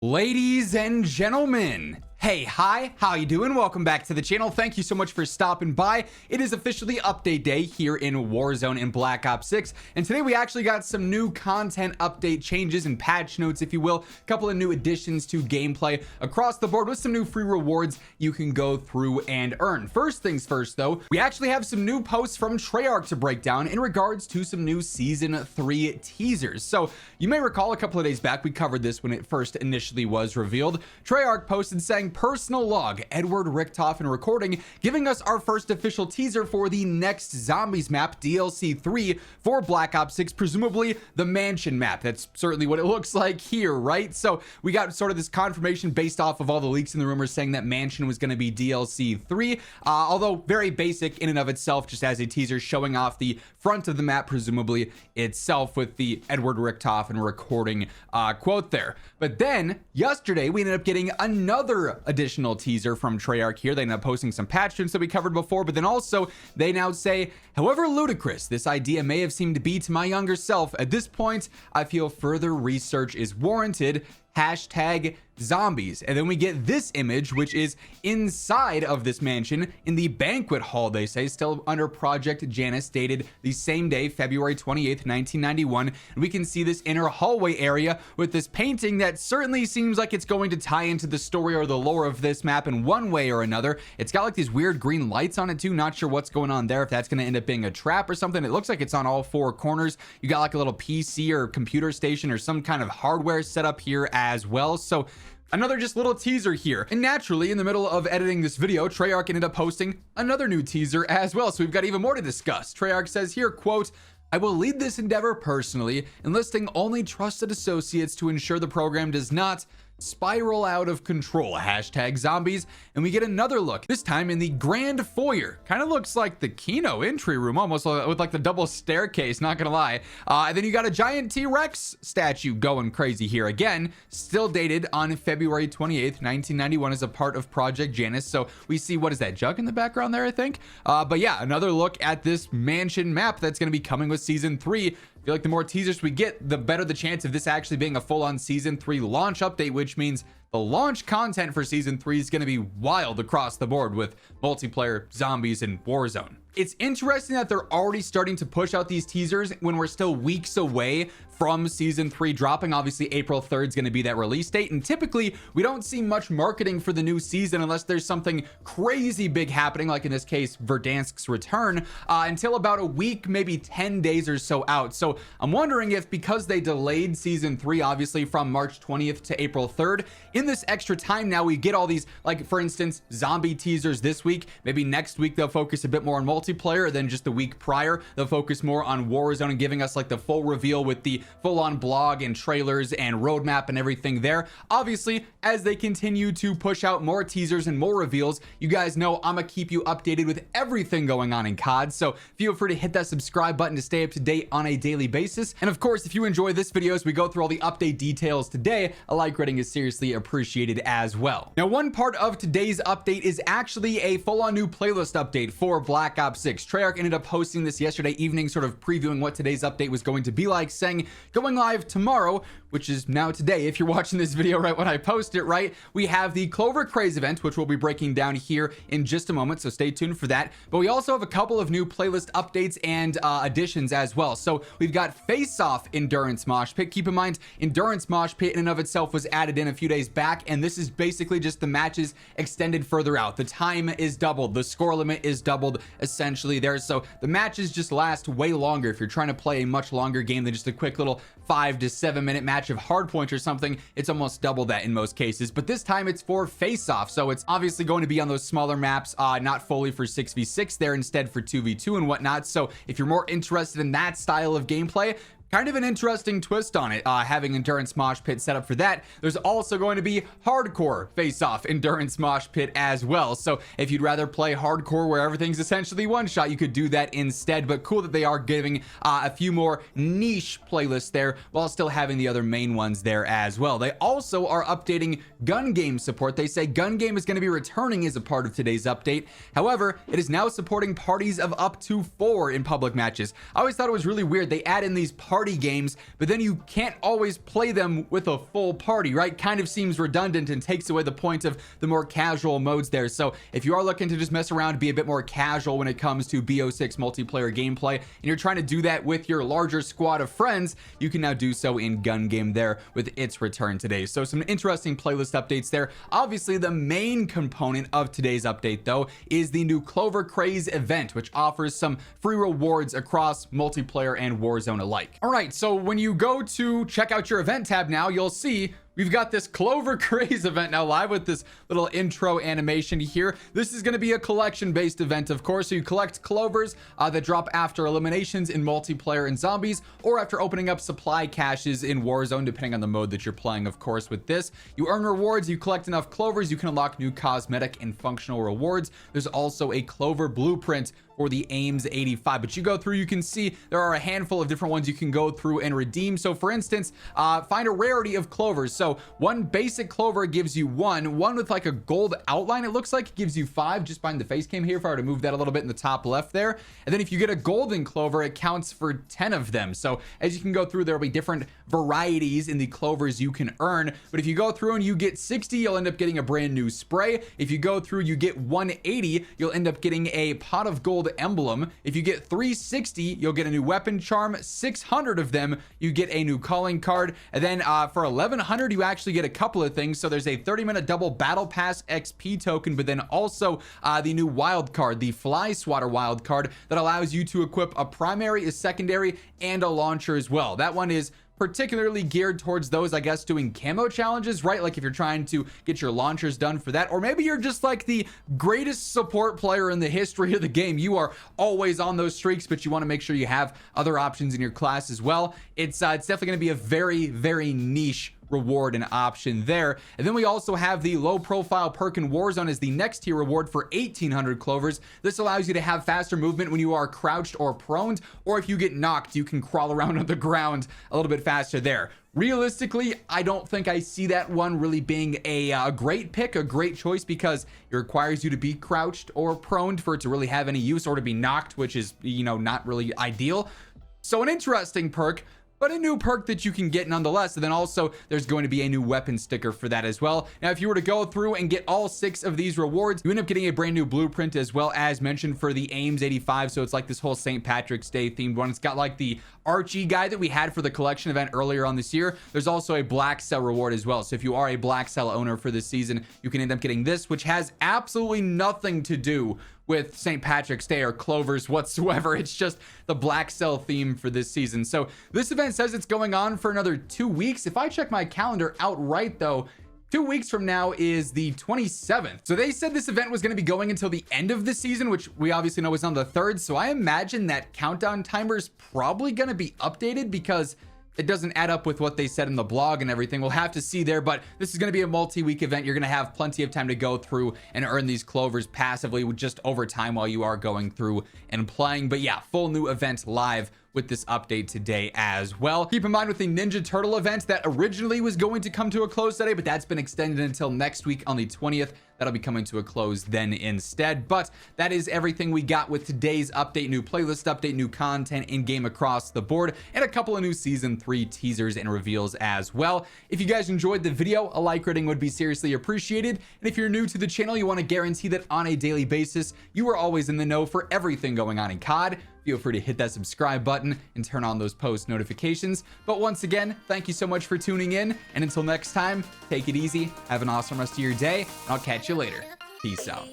Ladies and gentlemen, hey, hi, how you doing? Welcome back to the channel. Thank you so much for stopping by. It is officially update day here in Warzone in Black Ops 6, and today we actually got some new content update changes and patch notes, if you will. A couple of new additions to gameplay across the board with some new free rewards you can go through and earn. First things first, though, we actually have some new posts from Treyarch to break down in regards to some new Season 3 teasers. So you may recall a couple of days back, we covered this when it first initially was revealed. Treyarch posted saying, personal log, Edward Richtoff and recording, giving us our first official teaser for the next Zombies map, DLC 3 for Black Ops 6, presumably the mansion map. That's certainly what it looks like here, right? So we got sort of this confirmation based off of all the leaks and the rumors saying that mansion was going to be DLC 3, although very basic in and of itself, just as a teaser showing off the front of the map, presumably itself, with the Edward Richtoff and recording quote there. But then yesterday we ended up getting another additional teaser from Treyarch here. They ended up posting some patch notes that we covered before, but then also they now say, however ludicrous this idea may have seemed to be to my younger self, at this point I feel further research is warranted. Hashtag zombies. And then we get this image, which is inside of this mansion in the banquet hall, they say, still under Project Janus, dated the same day, February 28th, 1991. And we can see this inner hallway area with this painting that certainly seems like it's going to tie into the story or the lore of this map in one way or another. It's got like these weird green lights on it too. Not sure what's going on there, if that's going to end up being a trap or something. It looks like it's on all four corners. You got like a little PC or computer station or some kind of hardware set up here as well. So another just little teaser here. And naturally, in the middle of editing this video, Treyarch ended up posting another new teaser as well. So we've got even more to discuss. Treyarch says here, quote, I will lead this endeavor personally, enlisting only trusted associates to ensure the program does not spiral out of control. Hashtag zombies. And we get another look, this time in the grand foyer. Kind of looks like the Kino entry room, almost with like the double staircase, not gonna lie. And then you got a giant T-Rex statue going crazy here again, still dated on February 28th, 1991, as a part of Project Janus. So we see, what is that, Jug in the background there, I think? But yeah, another look at this mansion map that's gonna be coming with Season 3. I feel like the more teasers we get, the better the chance of this actually being a full-on Season 3 launch update, which means the launch content for Season 3 is going to be wild across the board with multiplayer, zombies, and Warzone. It's interesting that they're already starting to push out these teasers when we're still weeks away from Season 3 dropping. Obviously, April 3rd is going to be that release date, and typically we don't see much marketing for the new season unless there's something crazy big happening, like in this case, Verdansk's return, until about a week, maybe 10 days or so out. So I'm wondering if, because they delayed Season 3, obviously from March 20th to April 3rd, in this extra time now we get all these, like for instance, zombie teasers this week. Maybe next week they'll focus a bit more on multiplayer, than just the week prior they'll focus more on Warzone and giving us like the full reveal with the full-on blog and trailers and roadmap and everything there. Obviously, as they continue to push out more teasers and more reveals, you guys know I'm gonna keep you updated with everything going on in COD, so feel free to hit that subscribe button to stay up to date on a daily basis. And of course, if you enjoy this video as we go through all the update details today, a like rating is seriously appreciated as well. Now, one part of today's update is actually a full-on new playlist update for Black Ops 6. Treyarch ended up posting this yesterday evening, sort of previewing what today's update was going to be like, saying, going live tomorrow, which is now today if you're watching this video right when I post it, right? We have the Clover Craze event, which we'll be breaking down here in just a moment, so stay tuned for that. But we also have a couple of new playlist updates and additions as well. So we've got Face Off Endurance Mosh Pit. Keep in mind, Endurance Mosh Pit in and of itself was added in a few days back, and this is basically just the matches extended further out. The time is doubled, the score limit is doubled essentially there, so the matches just last way longer. If you're trying to play a much longer game than just a quick little 5 to 7 minute match of hardpoint or something, it's almost double that in most cases. But this time it's for Face Off, so it's obviously going to be on those smaller maps, not fully for 6v6 there, instead for 2v2 and whatnot. So if you're more interested in that style of gameplay, kind of an interesting twist on it, having Endurance Mosh Pit set up for that. There's also going to be Hardcore Face-Off Endurance Mosh Pit as well. So if you'd rather play Hardcore where everything's essentially one shot, you could do that instead. But cool that they are giving a few more niche playlists there while still having the other main ones there as well. They also are updating gun game support. They say gun game is going to be returning as a part of today's update. However, it is now supporting parties of up to 4 in public matches. I always thought it was really weird. They add in these parties party games, but then you can't always play them with a full party, right? Kind of seems redundant and takes away the point of the more casual modes there. So if you are looking to just mess around, be a bit more casual when it comes to BO6 multiplayer gameplay, and you're trying to do that with your larger squad of friends, you can now do so in Gun Game there with its return today. So some interesting playlist updates there. Obviously, the main component of today's update, though, is the new Clover Craze event, which offers some free rewards across multiplayer and Warzone alike. All right, so when you go to check out your event tab now, you'll see we've got this Clover Craze event now live with this little intro animation here. This is going to be a collection-based event, of course. So you collect clovers that drop after eliminations in multiplayer and zombies, or after opening up supply caches in Warzone, depending on the mode that you're playing, of course. With this, you earn rewards. You collect enough clovers, you can unlock new cosmetic and functional rewards. There's also a Clover blueprint for the AIMS 85, but you go through, you can see there are a handful of different ones you can go through and redeem. So for instance, find a rarity of clovers. So one basic clover gives you one with like a gold outline, it looks like, it gives you 5 just behind the face cam here. If I were to move that a little bit in the top left there, and then if you get a golden clover, it counts for 10 of them. So as you can go through, there'll be different varieties in the clovers you can earn, but if you go through and you get 60, you'll end up getting a brand new spray. If you go through, you get 180, you'll end up getting a pot of gold emblem. If you get 360, you'll get a new weapon charm. 600 of them, you get a new calling card. And then for 1100, you actually get a couple of things. So there's a 30-minute double battle pass XP token, but then also the new wild card, the fly swatter wild card, that allows you to equip a primary, a secondary, and a launcher as well. That one is particularly geared towards those, I guess, doing camo challenges, right? Like if you're trying to get your launchers done for that, or maybe you're just like the greatest support player in the history of the game. You are always on those streaks, but you want to make sure you have other options in your class as well. It's definitely going to be a very, very niche reward and option there. And then we also have the low profile perk in Warzone as the next tier reward for 1800 clovers. This allows you to have faster movement when you are crouched or proned, or if you get knocked, you can crawl around on the ground a little bit faster there. Realistically, I don't think I see that one really being a great pick, a great choice, because it requires you to be crouched or proned for it to really have any use, or to be knocked, which is, you know, not really ideal. So an interesting perk, but a new perk that you can get nonetheless. And then also there's going to be a new weapon sticker for that as well. Now, if you were to go through and get all 6 of these rewards, you end up getting a brand new blueprint as well, as mentioned, for the AIMS 85. So it's like this whole St. Patrick's Day themed one. It's got like the Archie guy that we had for the collection event earlier on this year. There's also a black cell reward as well. So if you are a black cell owner for this season, you can end up getting this, which has absolutely nothing to do with St. Patrick's Day or clovers whatsoever. It's just the black cell theme for this season. So this event says it's going on for another 2 weeks. If I check my calendar outright though, 2 weeks from now is the 27th. So they said this event was going to be going until the end of the season, which we obviously know is on the 3rd. So I imagine that countdown timer is probably going to be updated, because it doesn't add up with what they said in the blog and everything. We'll have to see there, but this is going to be a multi-week event. You're going to have plenty of time to go through and earn these clovers passively with just over time while you are going through and playing. But yeah, full new event live with this update today as well. Keep in mind, with the Ninja Turtle event that originally was going to come to a close today, but that's been extended until next week on the 20th. That'll be coming to a close then instead. But that is everything we got with today's update. New playlist update, new content in game across the board, and a couple of new season 3 teasers and reveals as well. If you guys enjoyed the video, a like rating would be seriously appreciated. And if you're new to the channel, you want to guarantee that on a daily basis you are always in the know for everything going on in COD, feel free to hit that subscribe button and turn on those post notifications. But once again, thank you so much for tuning in, and until next time, take it easy, have an awesome rest of your day, and I'll catch you later. Peace out.